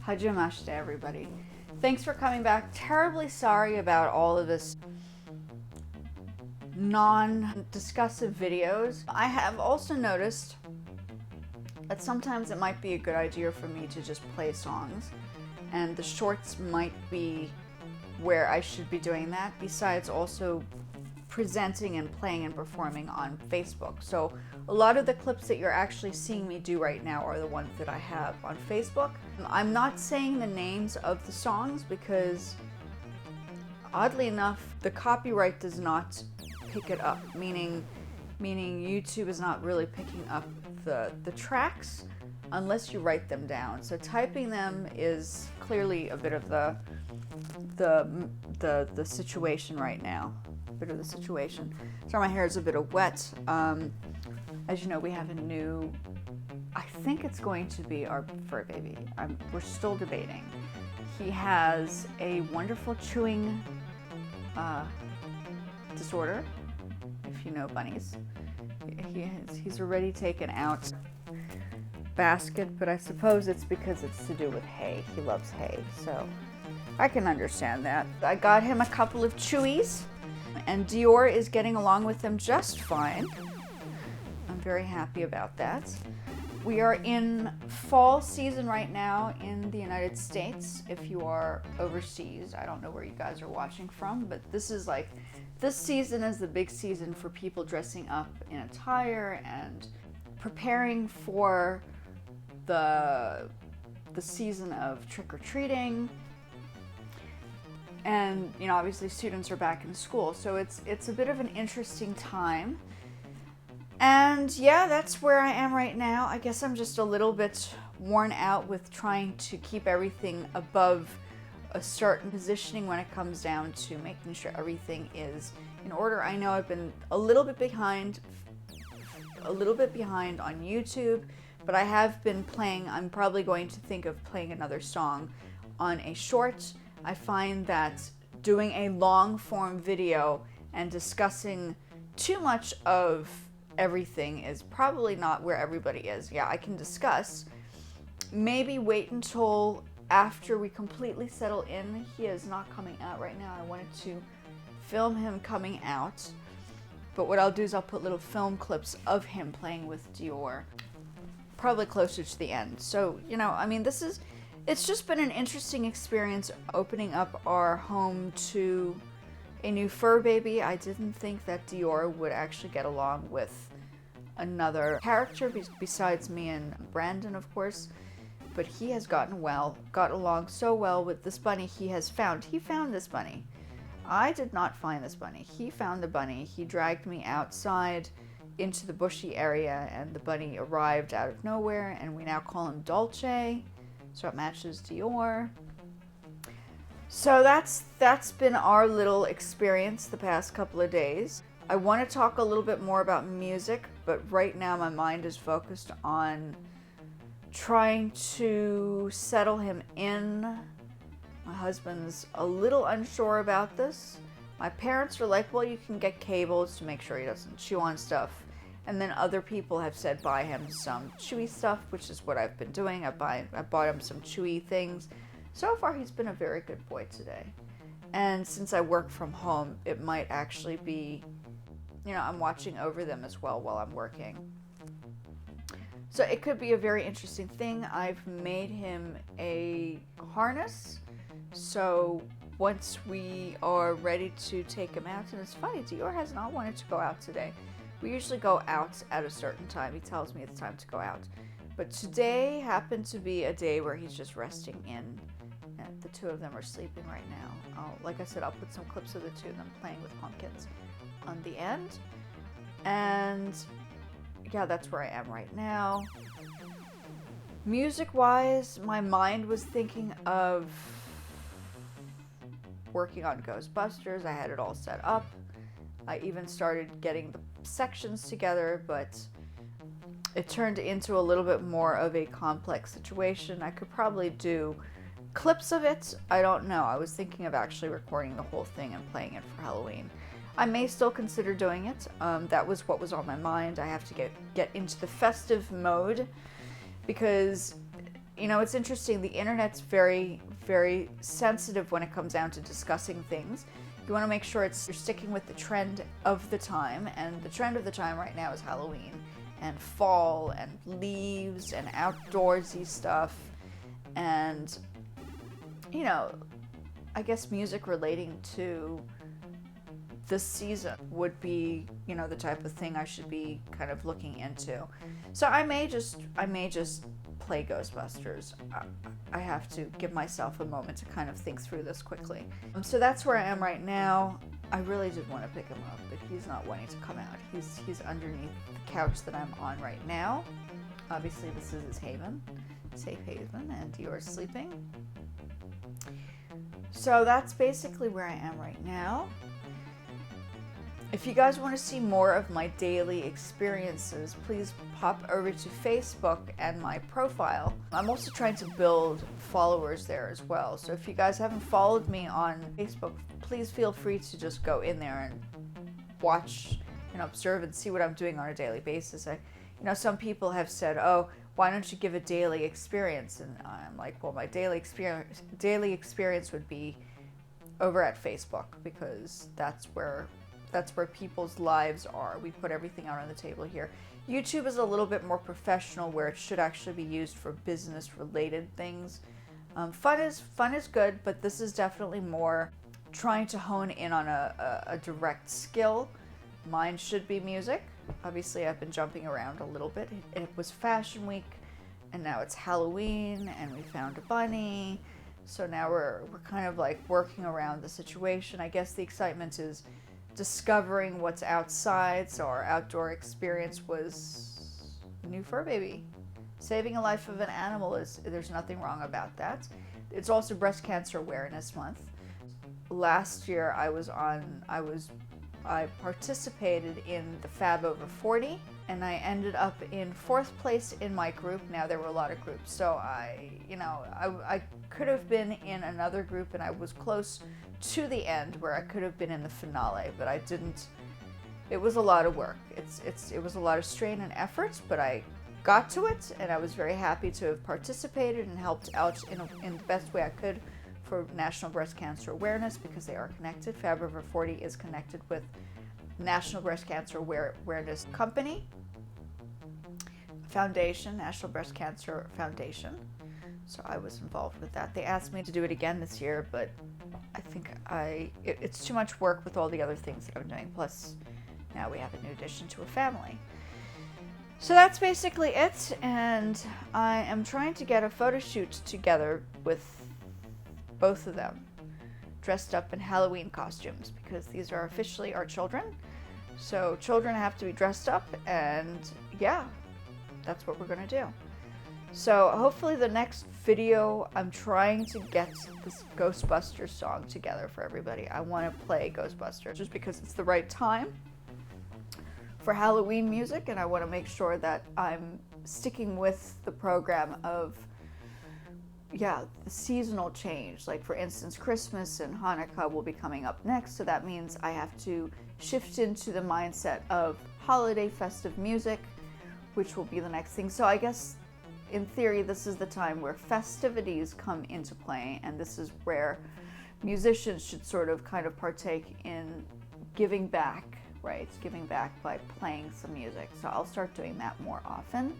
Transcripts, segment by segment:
Hajimashite, everybody. Thanks for coming back. Terribly sorry about all of this non-discussive videos. I have also noticed that sometimes it might be a good idea for me to just play songs, and the shorts might be where I should be doing that, besides also presenting and playing and performing on Facebook. So a lot of the clips that you're actually seeing me do right now are the ones that I have on Facebook. I'm not saying the names of the songs because, oddly enough, the copyright does not pick it up, meaning YouTube is not really picking up the tracks unless you write them down. So typing them is clearly a bit of the situation right now. A bit of the situation. Sorry, my hair is a bit of wet. As you know, we have a new, I think it's going to be our fur baby. We're still debating. He has a wonderful chewing disorder, if you know bunnies. He's already taken out basket, but I suppose it's because it's to do with hay. He loves hay, so I can understand that. I got him a couple of chewies, and Dior is getting along with them just fine. I'm very happy about that. We are in fall season right now in the United States. If you are overseas, I don't know where you guys are watching from, but this season is the big season for people dressing up in attire and preparing for the season of trick-or-treating. And, you know, obviously students are back in school, so it's a bit of an interesting time. And yeah, that's where I am right now. I guess I'm just a little bit worn out with trying to keep everything above a certain positioning when it comes down to making sure everything is in order. I know I've been a little bit behind on YouTube, but I have been playing. I'm probably going to think of playing another song on a short. I find that doing a long form video and discussing too much of everything is probably not where everybody is. Yeah, I can discuss. Maybe wait until after we completely settle in. He is not coming out right now. I wanted to film him coming out, but what I'll do is I'll put little film clips of him playing with Dior, probably closer to the end. So, you know, I mean, it's just been an interesting experience opening up our home to a new fur baby. I didn't think that Dior would actually get along with another character besides me and Brandon, of course, but he has got along so well with this bunny he found this bunny. I did not find this bunny. He found the bunny. He dragged me outside into the bushy area, and the bunny arrived out of nowhere, and we now call him Dolce, so it matches Dior. So that's been our little experience the past couple of days. I want to talk a little bit more about music, but right now my mind is focused on trying to settle him in. My husband's a little unsure about this. My parents are like, well, you can get cables to make sure he doesn't chew on stuff. And then other people have said buy him some chewy stuff, which is what I've been doing. I bought him some chewy things. So far, he's been a very good boy today. And since I work from home, it might actually be, you know, I'm watching over them as well while I'm working. So it could be a very interesting thing. I've made him a harness. So once we are ready to take him out, and it's funny, Dior has not wanted to go out today. We usually go out at a certain time. He tells me it's time to go out. But today happened to be a day where he's just resting in. And the two of them are sleeping right now. Like I said, I'll put some clips of the two of them playing with pumpkins on the end. And yeah, that's where I am right now. Music-wise, my mind was thinking of working on Ghostbusters. I had it all set up. I even started getting the sections together, but it turned into a little bit more of a complex situation. I could probably do clips of it. I don't know. I was thinking of actually recording the whole thing and playing it for Halloween. I may still consider doing it. That was what was on my mind. I have to get into the festive mode because you know, it's interesting. The internet's very, very sensitive when it comes down to discussing things. You want to make sure you're sticking with the trend of the time, and the trend of the time right now is Halloween and fall and leaves and outdoorsy stuff, and, you know, I guess music relating to this season would be, you know, the type of thing I should be kind of looking into. So I may just play Ghostbusters. I have to give myself a moment to kind of think through this quickly. So that's where I am right now. I really did want to pick him up, but he's not wanting to come out. He's underneath the couch that I'm on right now. Obviously, this is his haven, safe haven, and you're sleeping. So that's basically where I am right now. If you guys want to see more of my daily experiences, please pop over to Facebook and my profile. I'm also trying to build followers there as well. So if you guys haven't followed me on Facebook, please feel free to just go in there and watch and observe and see what I'm doing on a daily basis. You know, some people have said, "Oh, why don't you give a daily experience?" And I'm like, well, my daily experience would be over at Facebook, because that's where people's lives are. We put everything out on the table here. YouTube is a little bit more professional, where it should actually be used for business related things. Fun is good, but this is definitely more trying to hone in on a direct skill. Mine should be music. Obviously, I've been jumping around a little bit. It was Fashion Week, and now it's Halloween, and we found a bunny. So now we're kind of like working around the situation. I guess the excitement is discovering what's outside. So our outdoor experience was a new fur baby. Saving a life of an animal there's nothing wrong about that. It's also Breast Cancer Awareness Month. Last year I participated in the Fab Over 40, and I ended up in 4th place in my group. Now, there were a lot of groups, so I could have been in another group, and I was close to the end where I could have been in the finale, but I didn't. It was a lot of work. It was a lot of strain and effort, but I got to it, and I was very happy to have participated and helped out in the best way I could for National Breast Cancer Awareness, because they are connected. Fab Over 40 is connected with National Breast Cancer Awareness Company Foundation, National Breast Cancer Foundation. So I was involved with that. They asked me to do it again this year, but I think it's too much work with all the other things that I'm doing. Plus, now we have a new addition to a family. So that's basically it, and I am trying to get a photo shoot together with both of them, dressed up in Halloween costumes, because these are officially our children. So children have to be dressed up, and yeah, that's what we're gonna do. So hopefully the next video, I'm trying to get this Ghostbusters song together for everybody. I want to play Ghostbusters just because it's the right time for Halloween music, and I want to make sure that I'm sticking with the program of, the seasonal change. Like, for instance, Christmas and Hanukkah will be coming up next, so that means I have to shift into the mindset of holiday festive music, which will be the next thing. So I guess, in theory, this is the time where festivities come into play, and this is where musicians should sort of kind of partake in giving back, right? Giving back by playing some music. So I'll start doing that more often.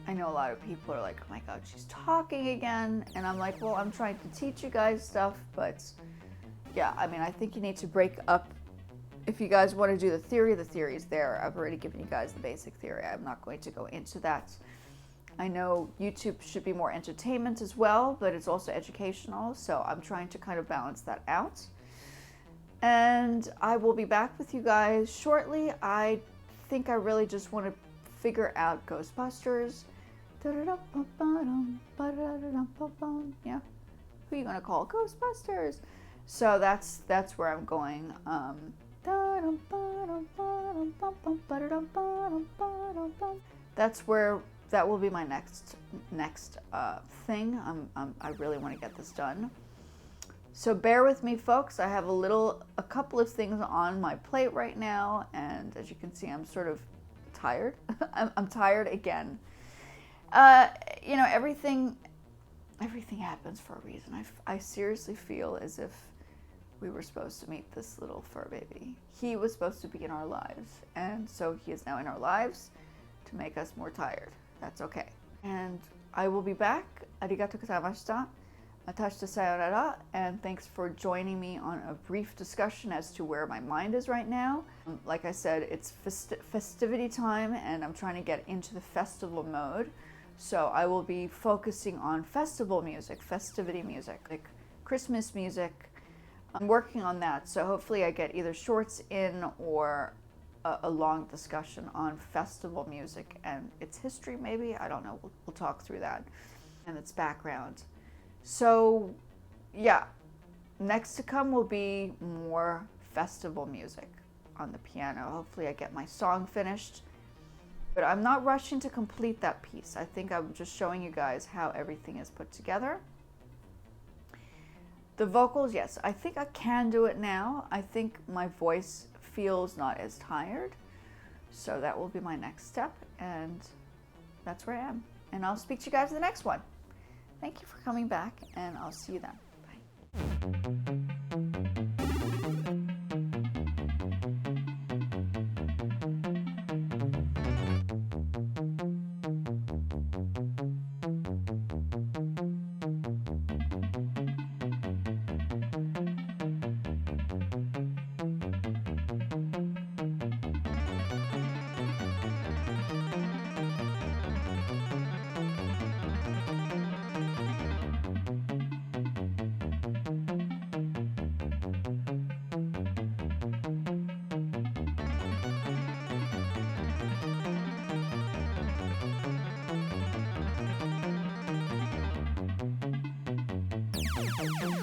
I know a lot of people are like, oh my God, she's talking again. And I'm like, well, I'm trying to teach you guys stuff, but yeah, I mean, I think you need to break up. If you guys want to do the theory is there. I've already given you guys the basic theory. I'm not going to go into that. I know YouTube should be more entertainment as well, but it's also educational. So I'm trying to kind of balance that out. And I will be back with you guys shortly. I think I really just want to figure out Ghostbusters. Yeah. Who are you gonna call? Ghostbusters. So that's where I'm going. That will be my next thing. I really want to get this done. So bear with me, folks. I have a couple of things on my plate right now, and as you can see, I'm sort of tired. I'm tired again. Uh, everything happens for a reason. I seriously feel as if we were supposed to meet this little fur baby. He was supposed to be in our lives, and so he is now in our lives to make us more tired. That's okay. And I will be back. Arigatou gozaimashita. Matashita sayonara, and thanks for joining me on a brief discussion as to where my mind is right now. Like I said, it's festivity time, and I'm trying to get into the festival mode. So I will be focusing on festival music, festivity music, like Christmas music. I'm working on that, so hopefully I get either shorts in or a long discussion on festival music and its history, maybe. I don't know. We'll talk through that and its background. So, yeah, next to come will be more festival music on the piano. Hopefully I get my song finished. But I'm not rushing to complete that piece. I think I'm just showing you guys how everything is put together. The vocals, yes, I think I can do it now. I think my voice feels not as tired. So that will be my next step, and that's where I am. And I'll speak to you guys in the next one. Thank you for coming back, and I'll see you then. Bye. Thank you.